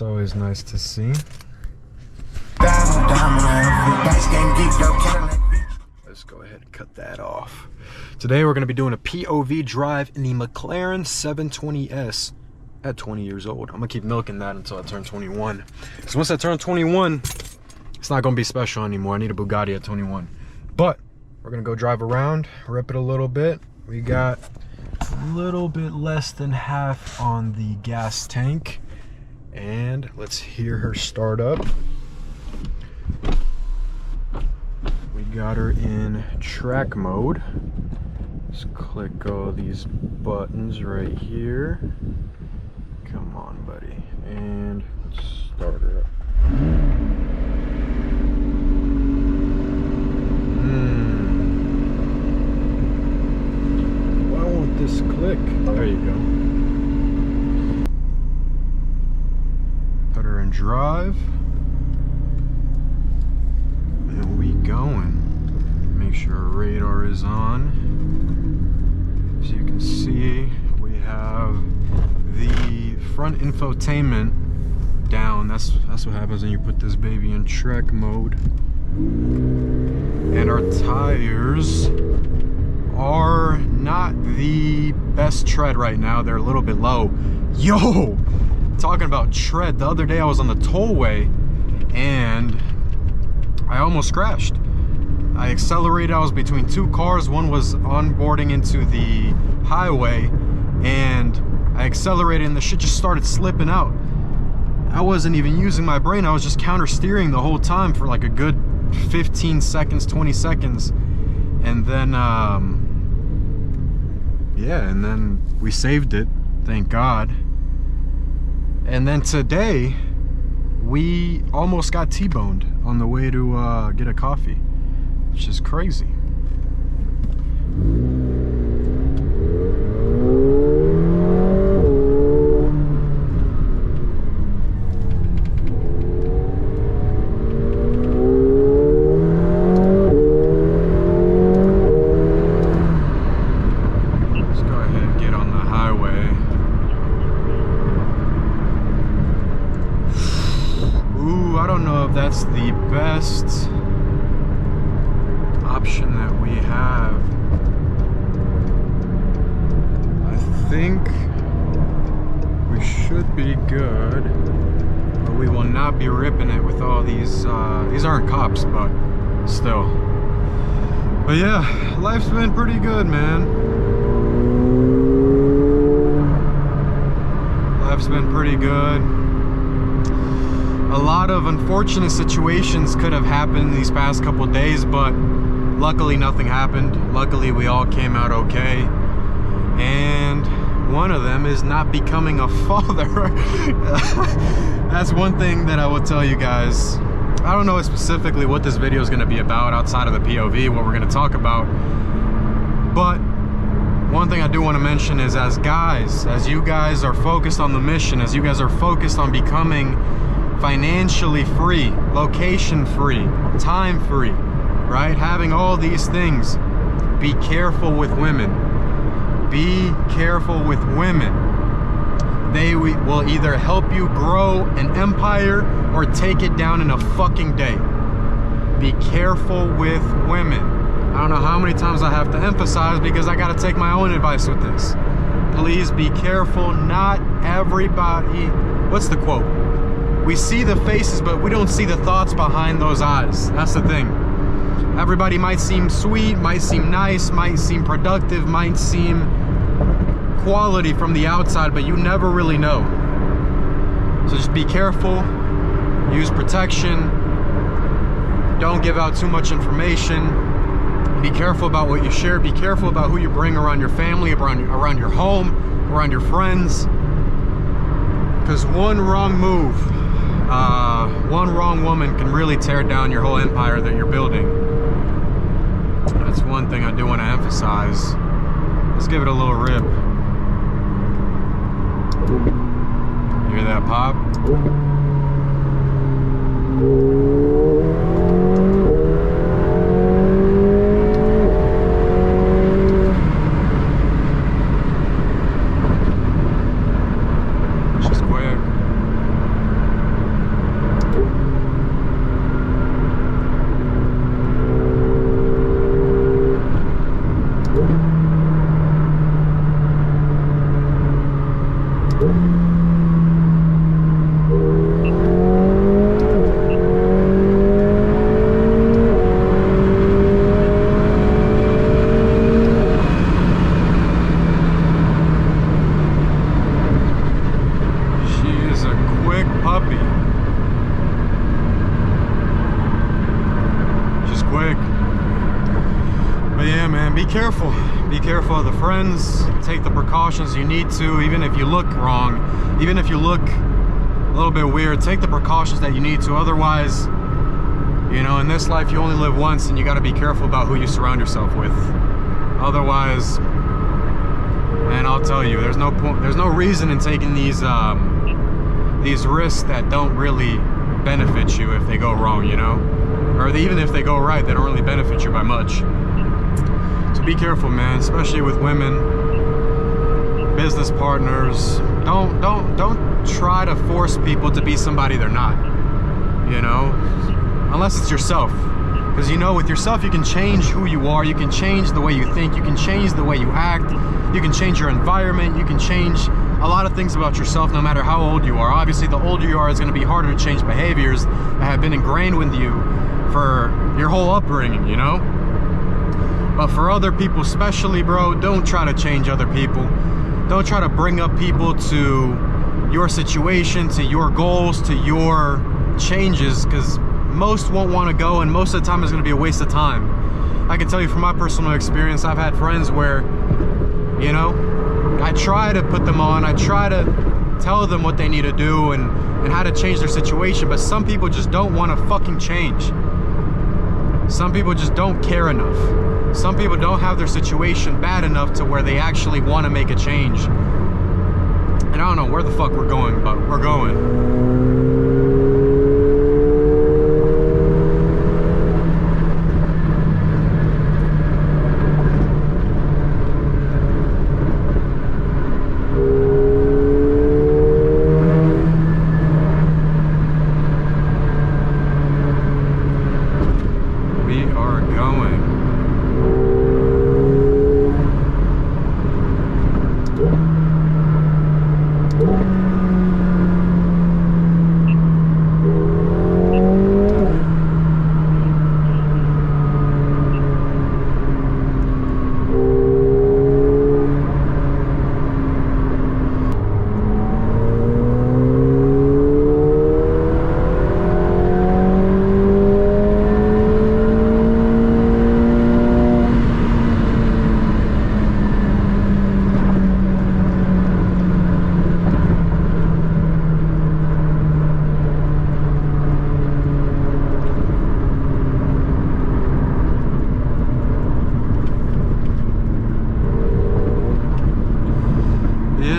It's always nice to see. Let's go ahead and cut that off. Today we're going to be doing a POV drive in the McLaren 720S at 20 years old. I'm going to keep milking that until I turn 21. Because once I turn 21, it's not going to be special anymore. I need a Bugatti at 21. But we're going to go drive around, rip it a little bit. We got a little bit less than half on the gas tank. And let's hear her start up. We got her in track mode. Let's click all these buttons right here. Come on, buddy. And let's start her up. Why won't this click? There you go. Put her in drive. And we going. Make sure our radar is on. As you can see, we have the front infotainment down. That's what happens when you put this baby in track mode. And our tires are not the best tread right now. They're a little bit low. Yo, talking about tread, the other day I was on the tollway and I almost crashed. I accelerated. I was between two cars. One was onboarding into the highway and I accelerated and the shit just started slipping out. I wasn't even using my brain. I was just counter steering the whole time for like a good 15 seconds, 20 seconds. And then, yeah, and then we saved it, thank God. And then today, we almost got T-boned on the way to get a coffee, which is crazy. That's the best option that we have. I think we should be good, but we will not be ripping it with all these aren't cops, but still. But yeah, life's been pretty good, man. Life's been pretty good. A lot of unfortunate situations could have happened these past couple days, but luckily nothing happened. Luckily we all came out okay. And one of them is not becoming a father. That's one thing that I will tell you guys. I don't know specifically what this video is going to be about outside of the POV, what we're going to talk about. But one thing I do want to mention is, as guys, as you guys are focused on the mission, as you guys are focused on becoming financially free, location free, time free, right? Having all these things, be careful with women. Be careful with women. They will either help you grow an empire or take it down in a fucking day. Be careful with women. I don't know how many times I have to emphasize because I gotta take my own advice with this. Please be careful. Not everybody, what's the quote? We see the faces, but we don't see the thoughts behind those eyes. That's the thing. Everybody might seem sweet, might seem nice, might seem productive, might seem quality from the outside, but you never really know. So just be careful, use protection, don't give out too much information, be careful about what you share, be careful about who you bring around your family, around your home, around your friends, because one wrong move, one wrong woman can really tear down your whole empire that you're building. That's one thing I do want to emphasize. Let's give it a little rip. You hear that pop? She's quick. be careful. Be careful of the friends. Take the precautions you need to, even if you look wrong, even if you look a little bit weird, take the precautions that you need to. Otherwise, you know, in this life you only live once, and you got to be careful about who you surround yourself with. Otherwise, and I'll tell you, there's no point, there's no reason in taking these risks that don't really benefit you if they go wrong, you know, or even if they go right, they don't really benefit you by much. So be careful, man, especially with women, business partners. Don't try to force people to be somebody they're not, you know, unless it's yourself. Because, you know, with yourself, you can change who you are, you can change the way you think, you can change the way you act, you can change your environment, you can change a lot of things about yourself no matter how old you are. Obviously, the older you are, it's going to be harder to change behaviors that have been ingrained with you for your whole upbringing, you know? But for other people especially, bro, don't try to change other people. Don't try to bring up people to your situation, to your goals, to your changes, because most won't want to go, and most of the time it's going to be a waste of time. I can tell you from my personal experience, I've had friends where, you know, I try to put them on, I try to tell them what they need to do and how to change their situation, but some people just don't want to fucking change. Some people just don't care enough. Some people don't have their situation bad enough to where they actually want to make a change. And I don't know where the fuck we're going, but we're going.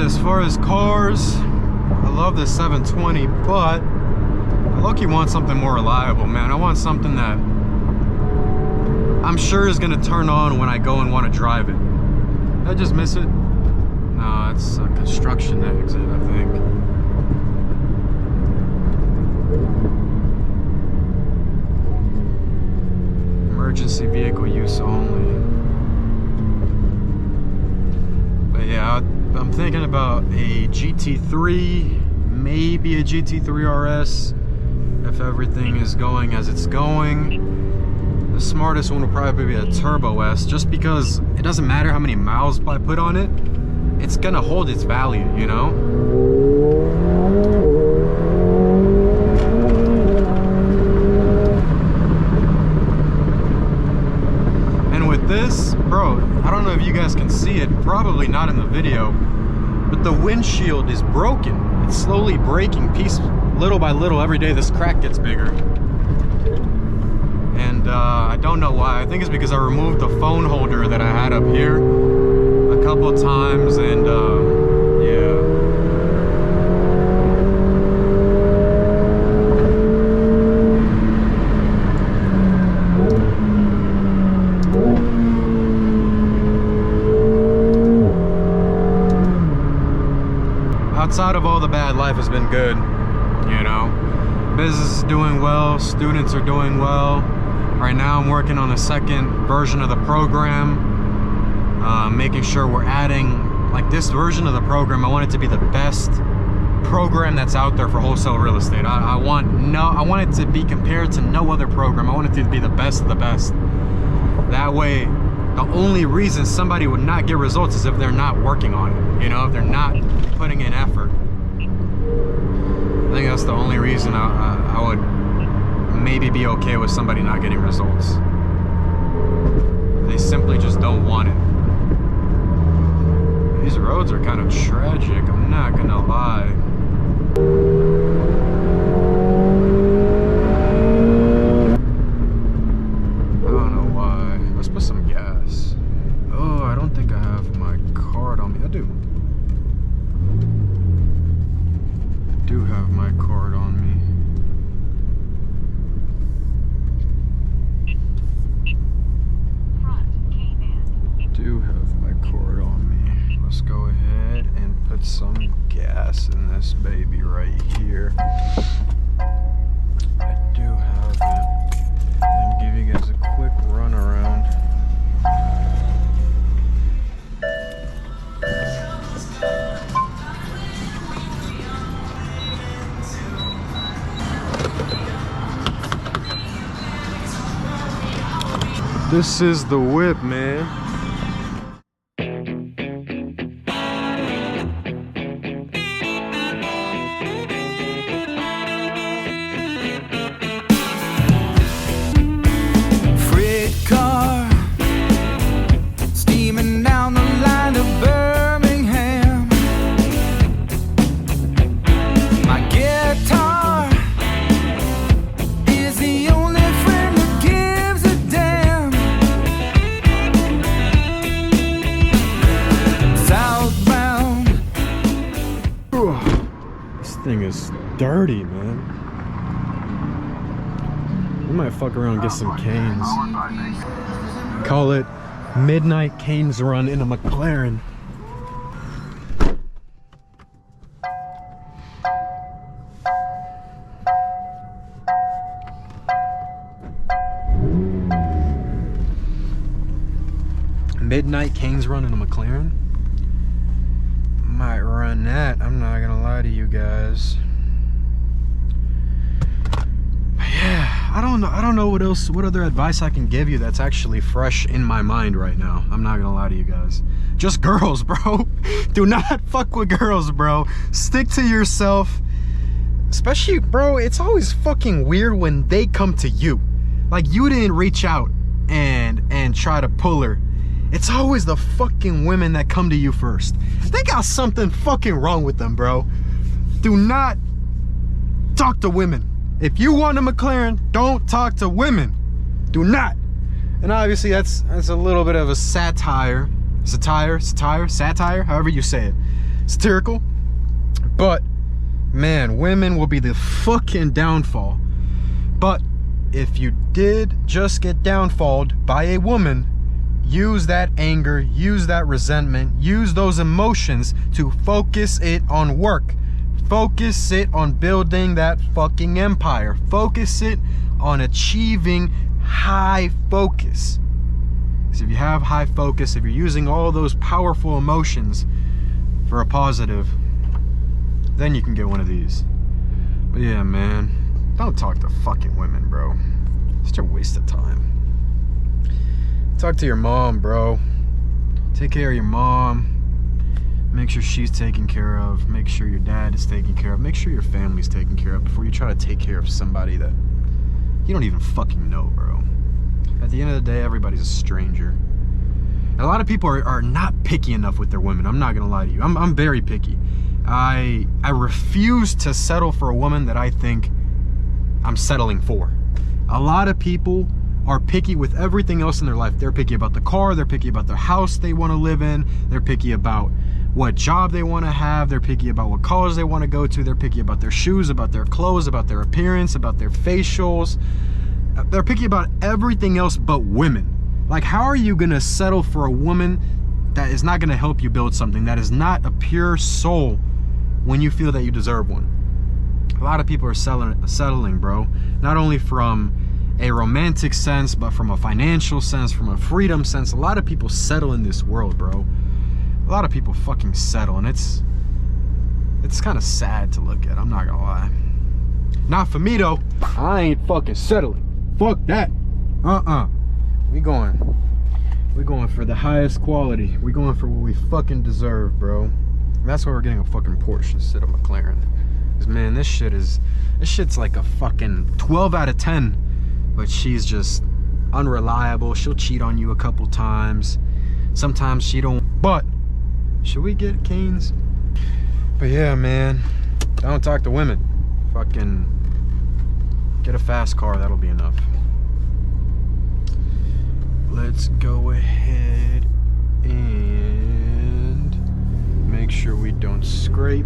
As far as cars, I love the 720, but I low-key want something more reliable, man. I want something that I'm sure is gonna turn on when I go and want to drive it. Did I just miss it? No, it's a construction exit, I think. Emergency vehicle use only. But yeah, I'm thinking about a GT3, maybe a GT3 RS, if everything is going as it's going. The smartest one will probably be a Turbo S, just because it doesn't matter how many miles I put on it, it's gonna hold its value, you know? And with this, bro, I don't know if you guys can see it, probably not in the video, but the windshield is broken. It's slowly breaking little by little. Every day this crack gets bigger. And I don't know why. I think it's because I removed the phone holder that I had up here a couple of times, and yeah. Outside of all the bad, life has been good, you know. Business is doing well, students are doing well. Right now I'm working on a second version of the program, making sure we're adding, like, this version of the program, I want it to be the best program that's out there for wholesale real estate. I want it to be compared to no other program. I want it to be the best of the best. That way, the only reason somebody would not get results is if they're not working on it, you know, if they're not putting in effort. I think that's the only reason I would maybe be okay with somebody not getting results. They simply just don't want it. These roads are kind of tragic, I'm not gonna lie. I don't know why. Let's put some gas. Oh, I don't think I have my card on me. I do. I do have my card on me. Do have my cord on me. Let's go ahead and put some gas in this baby right here. I do have it. And give you guys a quick run around. This is the whip, man. Thing is dirty, man. We might fuck around and get some canes. Call it midnight canes run in a McLaren. Midnight canes run in a McLaren? Might run that, I'm not gonna lie to you guys. Yeah, I don't know what other advice I can give you that's actually fresh in my mind right now. I'm not gonna lie to you guys. Just girls, bro. Do not fuck with girls, bro. Stick to yourself. Especially, bro, it's always fucking weird when they come to you. Like, you didn't reach out and try to pull her. It's always the fucking women that come to you first. They got something fucking wrong with them, bro. Do not talk to women. If you want a McLaren, don't talk to women. Do not. And obviously that's a little bit of a satire, however you say it. Satirical. But, man, women will be the fucking downfall. But if you did just get downfalled by a woman, use that anger, use that resentment, use those emotions to focus it on work. Focus it on building that fucking empire. Focus it on achieving high focus. Because if you have high focus, if you're using all those powerful emotions for a positive, then you can get one of these. But yeah, man, don't talk to fucking women, bro. It's just a waste of time. Talk to your mom, bro. Take care of your mom. Make sure she's taken care of. Make sure your dad is taken care of. Make sure your family's taken care of before you try to take care of somebody that you don't even fucking know, bro. At the end of the day, everybody's a stranger. And a lot of people are not picky enough with their women. I'm not gonna lie to you. I'm very picky. I refuse to settle for a woman that I think I'm settling for. A lot of people are picky with everything else in their life. They're picky about the car, they're picky about the house they want to live in, they're picky about what job they want to have, they're picky about what college they want to go to, they're picky about their shoes, about their clothes, about their appearance, about their facials. They're picky about everything else but women. Like, how are you going to settle for a woman that is not going to help you build something, that is not a pure soul when you feel that you deserve one? A lot of people are settling, bro. Not only from a romantic sense, but from a financial sense, from a freedom sense. A lot of people settle in this world, bro. A lot of people fucking settle, and it's kind of sad to look at, I'm not gonna lie. Not for me though. I ain't fucking settling. Fuck that. We going for the highest quality. We going for what we fucking deserve, bro. And that's why we're getting a fucking Porsche instead of McLaren. Cause man, this shit's like a fucking 12 out of 10. But she's just unreliable. She'll cheat on you a couple times. Sometimes she don't. But should we get canes? But yeah, man, don't talk to women. Fucking get a fast car, that'll be enough. Let's go ahead and make sure we don't scrape.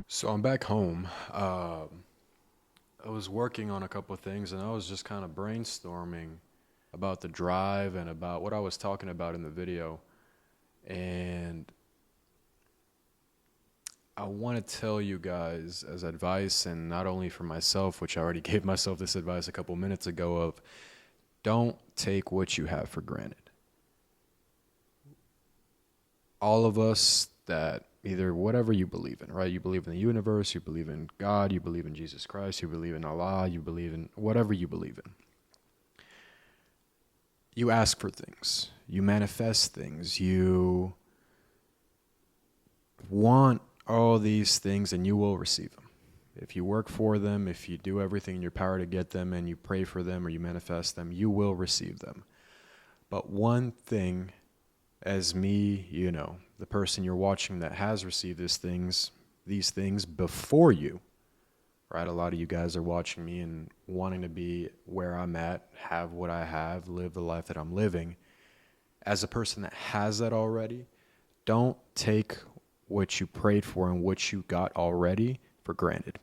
So I'm back home. I was working on a couple of things and I was just kind of brainstorming about the drive and about what I was talking about in the video. And I want to tell you guys as advice, and not only for myself, which I already gave myself this advice a couple minutes ago, of don't take what you have for granted. All of us that either whatever you believe in, right? You believe in the universe, you believe in God, you believe in Jesus Christ, you believe in Allah, you believe in whatever you believe in. You ask for things, you manifest things, you want all these things and you will receive them. If you work for them, if you do everything in your power to get them and you pray for them or you manifest them, you will receive them. But one thing, as me, the person you're watching that has received these things before you, right? A lot of you guys are watching me and wanting to be where I'm at, have what I have, live the life that I'm living. As a person that has that already, don't take what you prayed for and what you got already for granted.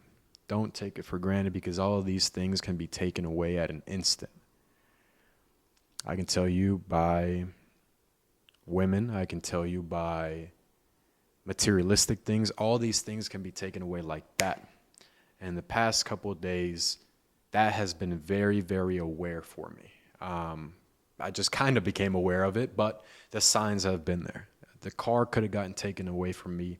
Don't take it for granted, because all of these things can be taken away at an instant. I can tell you by women, I can tell you by materialistic things, all these things can be taken away like that. And the past couple of days, that has been very, very aware for me. I just kind of became aware of it, but the signs have been there. The car could have gotten taken away from me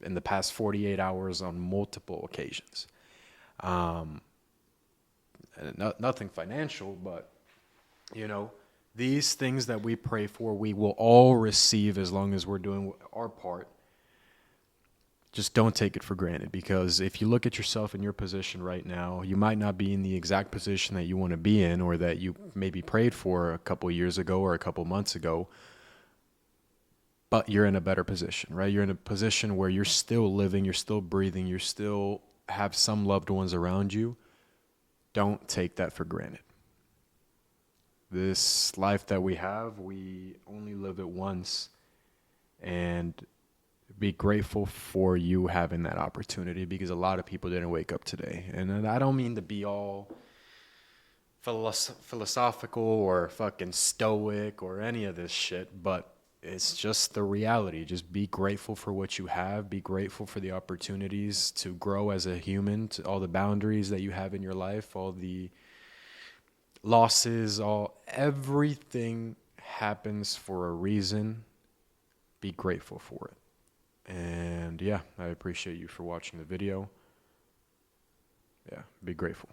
in the past 48 hours on multiple occasions. And nothing financial, but, these things that we pray for, we will all receive as long as we're doing our part. Just don't take it for granted, because if you look at yourself in your position right now, you might not be in the exact position that you want to be in, or that you maybe prayed for a couple years ago or a couple months ago, but you're in a better position, right? You're in a position where you're still living, you're still breathing, you still have some loved ones around you. Don't take that for granted. This life that we have, we only live it once, and be grateful for you having that opportunity, because a lot of people didn't wake up today. And I don't mean to be all philosophical or fucking stoic or any of this shit, but it's just the reality. Just be grateful for what you have. Be grateful for the opportunities to grow as a human, to all the boundaries that you have in your life, all the losses, everything happens for a reason. Be grateful for it. And yeah, I appreciate you for watching the video. Yeah, be grateful.